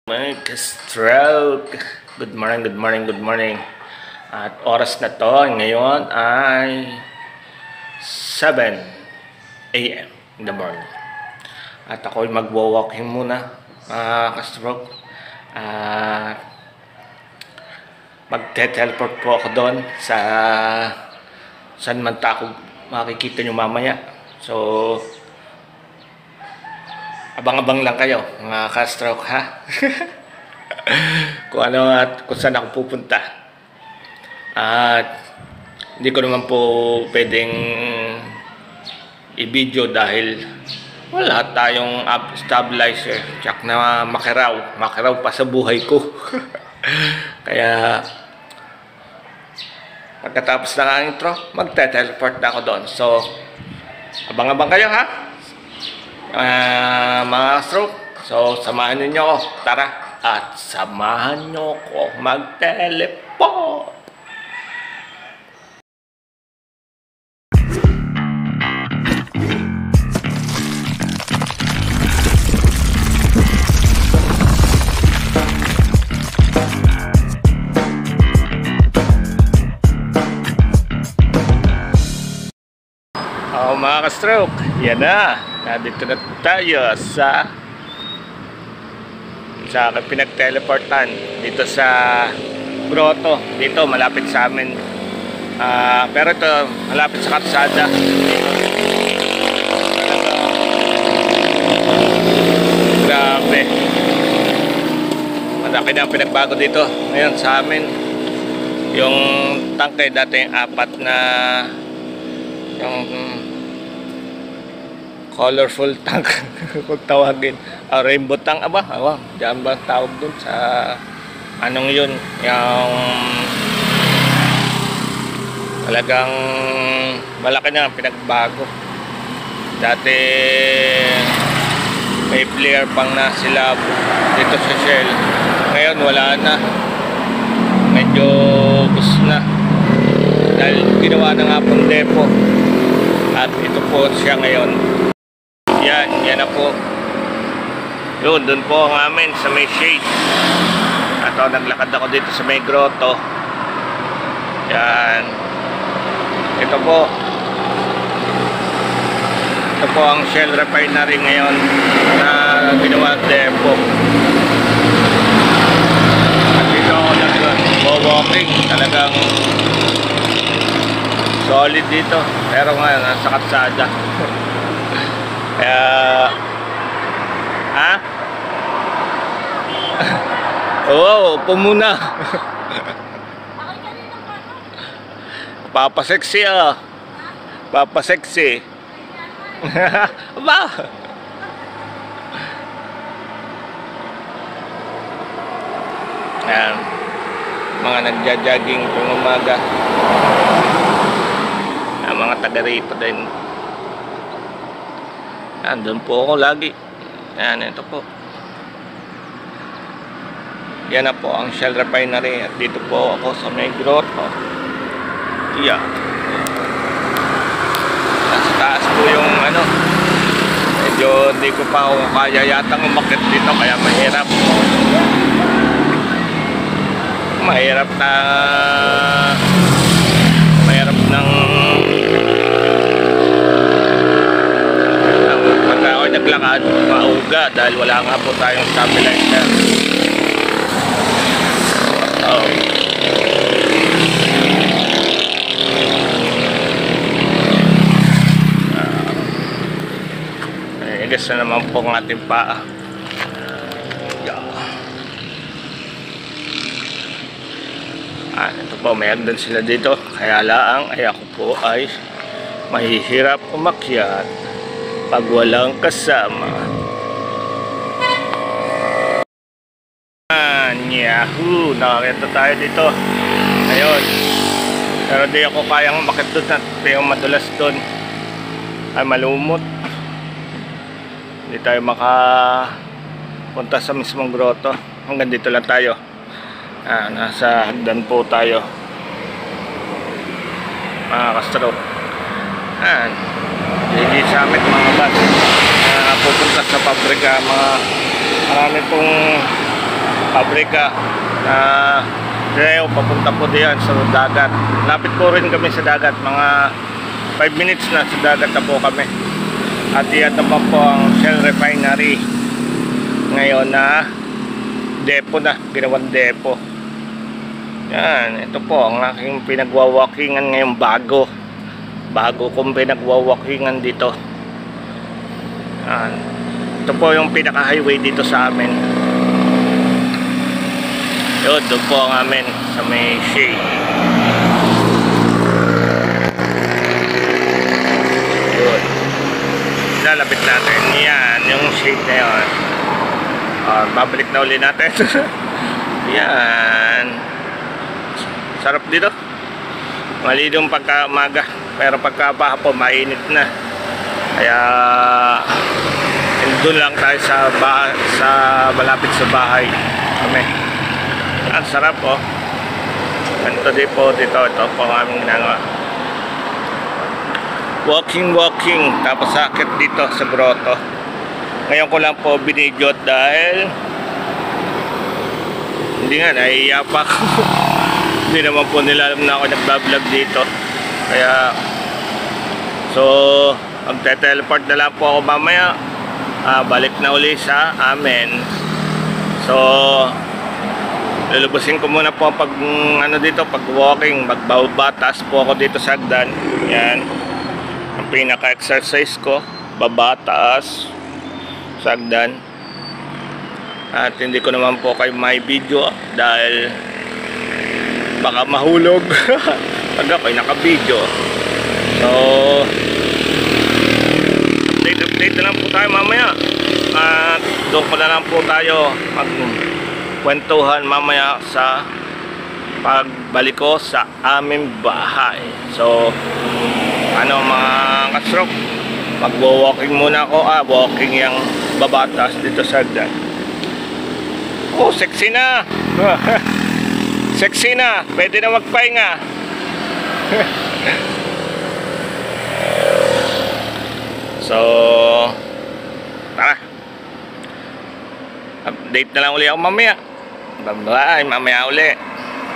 Mga ka-stroke. Good morning, good morning, good morning. At oras na to ngayon ay 7 a.m. in the morning. At ako'y magwo-walking muna, ka-stroke. At magte-teleport po ako doon sa saan man ako makikita nyo mamaya. So, abang-abang lang kayo, mga ka-stroke, ha? Kung ano at kung saan ako pupunta. At hindi ko naman po pwedeng i-video dahil wala tayong stabilizer. Tsak na makaraw pa sa buhay ko. Kaya pagkatapos ng ang intro, magte-teleport na ako doon. So, abang-abang kayo, ha? Mga stroke. So, samahan ninyo ako. Tara. At samahan nyo ako mag-teleport. Mga ka-stroke, yan na. Nandito na tayo sa pinag-teleportan dito sa grotto. Dito malapit sa amin. Pero ito malapit sa kalsada. Grabe. Malaki na ang pinagbago dito ngayon sa amin. Yung tangke dati yung apat na yung colorful tank kung tawagin, rainbow tank diyan ba tawag dun sa anong yun, yung talagang malaki na ang pinagbago. Dati may flare pang na sila dito sa Shell, ngayon wala na, medyo bus na dahil ginawa na nga pong depo. At ito po siya ngayon. Yan na po. Yun, dun po ang amin sa may shade. At naglakad ako dito sa may grotto. Yan. Ito po. Ito po ang Shell Refinery ngayon na ginawa depo. At dito ako nag-walking. Talagang solid dito. Pero ngayon, nasa kalsada. Kaya oo, upo muna. Papaseksi Papaseksi. Ba? Ayan. Mga nagja-jogging pang umaga. Mga taga rito din. Doon po ako lagi. Ayan, ito po. Yan na po ang Shell Refinery. At dito po ako sa may grotto. Yeah. Nasa taas po yung medyo hindi ko pa ako kaya yatang umakit dito. Kaya mahirap. Mahirap ng pagka ako naglakad, mauga dahil wala nga po tayong stabilizer. Igas na naman po ang ating paa. Ito po, may hagdan sila dito. Kaya laang ay ako po ay mahihirap umakyat pag walang kasama. Yahoo! Nakakita tayo dito. Ayun. Pero di ako kayang umakyat doon at yung madulas doon ay malumot. Hindi tayo makapunta sa mismong grotto. Hanggang dito lang tayo. Nasa hagdan po tayo, mga ka-stroke. Hindi sa amin mga bus pupunta sa pabrika. Marami pong pabrika na Reo, papunta po diyan sa dagat. Lapit po rin kami sa dagat, mga 5 minutes na sa dagat na po kami. At iyan naman po ang Shell Refinery ngayon na depo na, ginawang depo. Yan, ito po ang aking pinagwawalkingan ngayong bago kong pinagwawalkingan dito. Yan. Ito po yung pinaka highway dito sa amin. Yun, doon po ang amin sa may shade. Yun, lalapit natin. Yan, yung shade na yun. Babalik na uli natin. Yan, sarap dito. Malinong pagka umaga, pero pagka hapon mainit na. Kaya doon lang tayo sa malapit sa bahay kami. Ang sarap oh. Ganito din po dito. Ito po ang aming ginagawa. Walking, tapos sakit dito sa grotto. Ngayon ko lang po binidyo dahil hindi nga, naiiya pa ako. Hindi naman po nila alam na ako nagbablog dito. Kaya so magte-teleport na lang po ako mamaya. Balik na uli sa amin. So lulubusin ko muna po pag pag walking, magbabatas po ako dito sa hagdan. Yan ang pinaka-exercise ko, babataas sa hagdan. At hindi ko naman po kayo may video dahil baka mahulog pag ako'y naka-video. So update na lang po tayo mamaya. At doon ko na lang po tayo magkwentuhan mamaya sa pagbalik ko sa aming bahay. So mga ka-stroke, magwo-walking muna ako. Walking yung babatas dito sa hagdan. Oh, sexy na. Sexy na, pwede na magpahinga. So tara, update na lang uli ako mamaya. Bye, mamaya uli.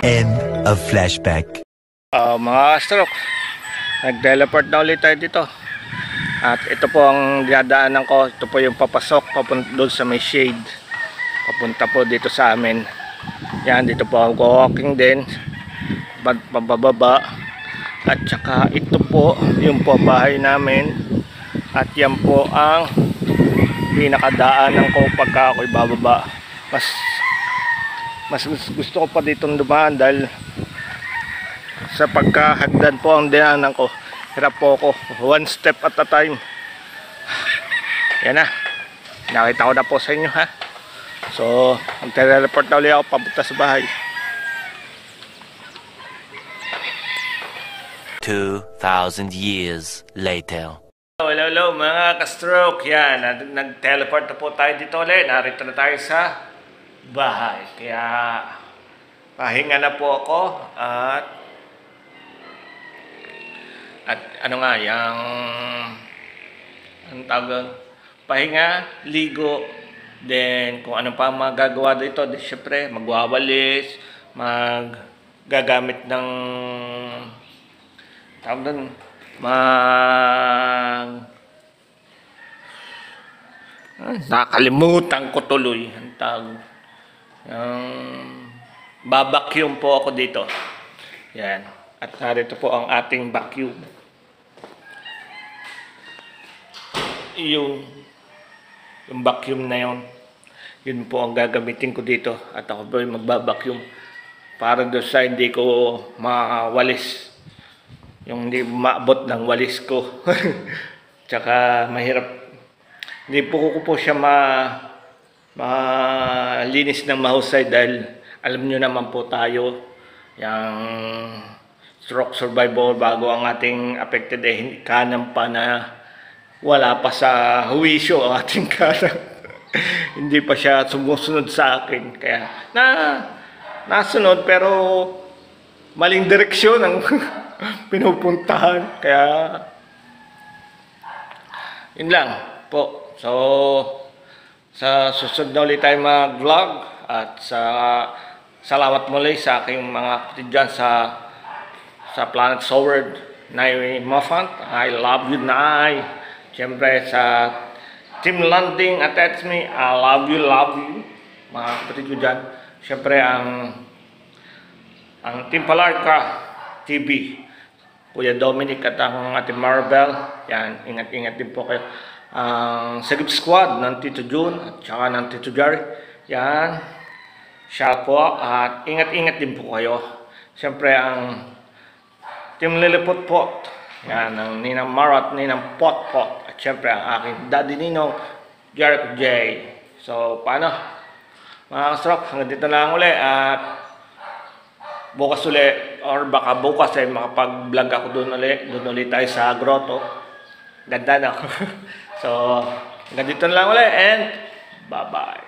End of flashback. Mga stroke, nag-teleport na ulit tayo dito. At ito po ang dinadaanan ko. Ito po yung papasok papunta doon sa may shade, papunta po dito sa amin. Yan, dito po ako walking din, pababa. At saka ito po yung po bahay namin. At yan po ang pinakadaanan ko pagka ako'y bababa. Mas gusto ko pa ditong dumaan dahil sa pagkahagdan po ang dinaanan ko. Hirap po ako, one step at a time. Yan na, nakita ko na po sa inyo ha. So mag-teleport na ulit ako papunta sa bahay. 2,000 years later. Hello mga ka-stroke. Yan, nag-teleport na po tayo dito ulit. Narito na tayo sa bahay. Kaya pahinga na po ako. At ang tawag, pahinga, ligo, then kung ano pa magagawa dito, di syempre magwawalis, maggagamit ng tawag doon, nakalimutan ko tuloy ang tawag, babacuum po ako dito. Yan, at narito po ang ating vacuum. Yung vacuum na yun po ang gagamitin ko dito. At ako po yung magbabacuum para doon sa hindi ko mawalis, yung hindi maabot ng walis ko. Tsaka mahirap, hindi po siya malinis ng mahusay dahil alam nyo naman po tayo, yung stroke survivor, bago ang ating affected kanan pa na wala pa sa huwisyo ang ating kanan. Hindi pa siya sumusunod sa akin. Kaya nasunod pero maling direksyon ang pinupuntahan. Kaya yun lang po. So sa susunod na ulit tayo mag-vlog. At salamat muli sa aking mga kapatid dyan sa Planet Soward. Nay Mofant, I love you, Nay. Siyempre sa Team Landing at that's me, I love you, mga kapatid ko dyan. Siyempre ang Team Palarca TV, Kuya Dominic at ang ating Marvel. Yan, ingat-ingat din po kayo. Ang Sagip Squad ng Tito June at saka ng Tito Jerry. Yan, siya po at ingat-ingat din po kayo. Siyempre ang Team Liliput-Pot, yan, ang Ninang Marat, Ninang Pot-Pot, at syempre ang aking Daddy Nino, Jericho J. So, paano? Mga kasarap, hanggang dito na lang uli, at bukas uli, or baka bukas ay makapag-vlog ako doon uli tayo sa grotto. Ganda na. So, hanggang dito na lang uli, and bye-bye.